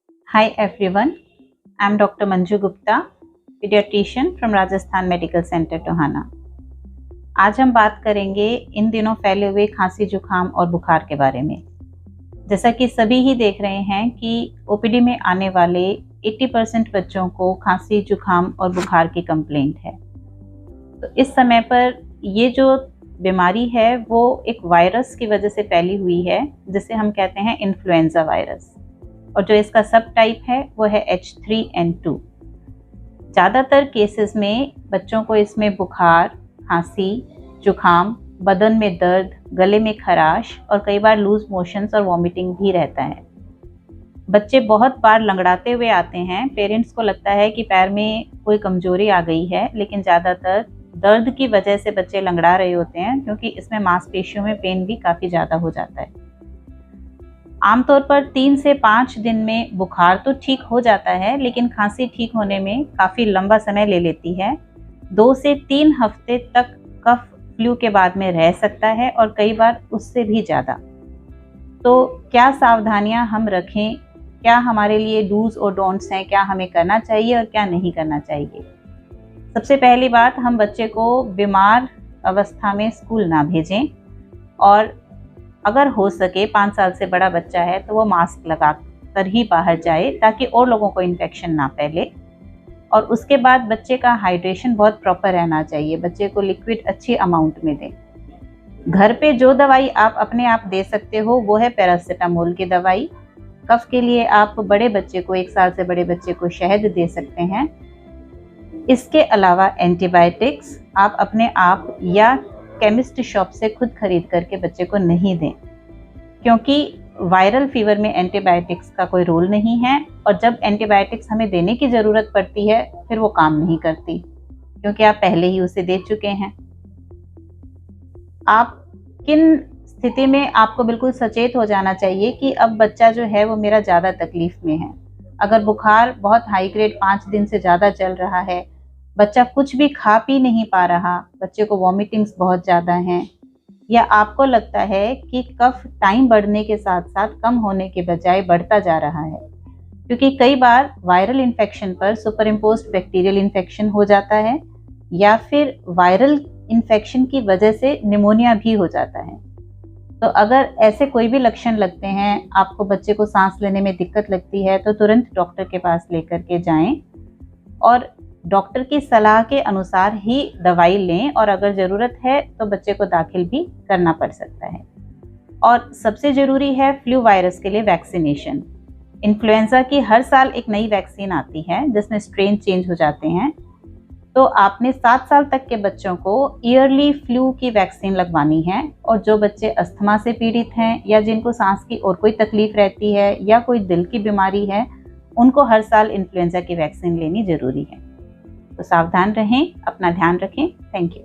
Hi everyone, I am Dr. Manju Gupta, pediatrician from Rajasthan Medical Center, Tohana. आज हम बात करेंगे इन दिनों फैले हुए खांसी, जुकाम और बुखार के बारे में। जैसा कि सभी ही देख रहे हैं कि ओपीडी में आने वाले 80% बच्चों को खांसी, जुकाम और बुखार की कंप्लेंट है। तो इस समय पर ये जो बीमारी है वो एक वायरस की वजह से फैली हुई है, जिसे हम कहते हैं इन्फ्लुएंजा वायरस, और जो इसका सब टाइप है वो है H3N2। ज़्यादातर केसेस में बच्चों को इसमें बुखार, खांसी, जुकाम, बदन में दर्द, गले में खराश और कई बार लूज मोशंस और वॉमिटिंग भी रहता है। बच्चे बहुत बार लंगड़ाते हुए आते हैं। पेरेंट्स को लगता है कि पैर में कोई कमजोरी आ गई है, लेकिन ज़्यादातर दर्द की वजह से बच्चे लंगड़ा रहे होते हैं, क्योंकि इसमें मांसपेशियों में पेन भी काफ़ी ज़्यादा हो जाता है। आमतौर पर 3 से 5 दिन में बुखार तो ठीक हो जाता है, लेकिन खांसी ठीक होने में काफ़ी लंबा समय ले लेती है। 2 से 3 हफ्ते तक कफ फ्लू के बाद में रह सकता है और कई बार उससे भी ज़्यादा। तो क्या सावधानियां हम रखें, क्या हमारे लिए डूज और डोंट्स हैं, क्या हमें करना चाहिए और क्या नहीं करना चाहिए। सबसे पहली बात, हम बच्चे को बीमार अवस्था में स्कूल ना भेजें, और अगर हो सके 5 साल से बड़ा बच्चा है तो वो मास्क लगा कर ही बाहर जाए, ताकि और लोगों को इन्फेक्शन ना फैले। और उसके बाद बच्चे का हाइड्रेशन बहुत प्रॉपर रहना चाहिए। बच्चे को लिक्विड अच्छी अमाउंट में दें। घर पे जो दवाई आप अपने आप दे सकते हो वो है पैरासीटामोल की दवाई। कफ के लिए आप बड़े बच्चे को, 1 साल से बड़े बच्चे को शहद दे सकते हैं। इसके अलावा एंटीबायोटिक्स आप अपने आप या केमिस्ट शॉप से खुद खरीद करके बच्चे को नहीं दें, क्योंकि वायरल फीवर में एंटीबायोटिक्स का कोई रोल नहीं है, और जब एंटीबायोटिक्स हमें देने की ज़रूरत पड़ती है फिर वो काम नहीं करती, क्योंकि आप पहले ही उसे दे चुके हैं। आप किन स्थिति में आपको बिल्कुल सचेत हो जाना चाहिए कि अब बच्चा जो है वो मेरा ज़्यादा तकलीफ में है। अगर बुखार बहुत हाई ग्रेड 5 दिन से ज़्यादा चल रहा है, बच्चा कुछ भी खा पी नहीं पा रहा, बच्चे को वॉमिटिंग्स बहुत ज़्यादा हैं, या आपको लगता है कि कफ टाइम बढ़ने के साथ साथ कम होने के बजाय बढ़ता जा रहा है, क्योंकि कई बार वायरल इन्फेक्शन पर सुपर इम्पोज्ड बैक्टीरियल इन्फेक्शन हो जाता है, या फिर वायरल इन्फेक्शन की वजह से निमोनिया भी हो जाता है। तो अगर ऐसे कोई भी लक्षण लगते हैं, आपको बच्चे को सांस लेने में दिक्कत लगती है, तो तुरंत डॉक्टर के पास लेकर के जाएं और डॉक्टर की सलाह के अनुसार ही दवाई लें, और अगर ज़रूरत है तो बच्चे को दाखिल भी करना पड़ सकता है। और सबसे ज़रूरी है फ्लू वायरस के लिए वैक्सीनेशन। इन्फ्लुएंजा की हर साल एक नई वैक्सीन आती है जिसमें स्ट्रेन चेंज हो जाते हैं। तो आपने 7 साल तक के बच्चों को ईयरली फ्लू की वैक्सीन लगवानी है, और जो बच्चे अस्थमा से पीड़ित हैं या जिनको सांस की और कोई तकलीफ रहती है या कोई दिल की बीमारी है, उनको हर साल इन्फ्लुएंजा की वैक्सीन लेनी ज़रूरी है। तो सावधान रहें, अपना ध्यान रखें। Thank you.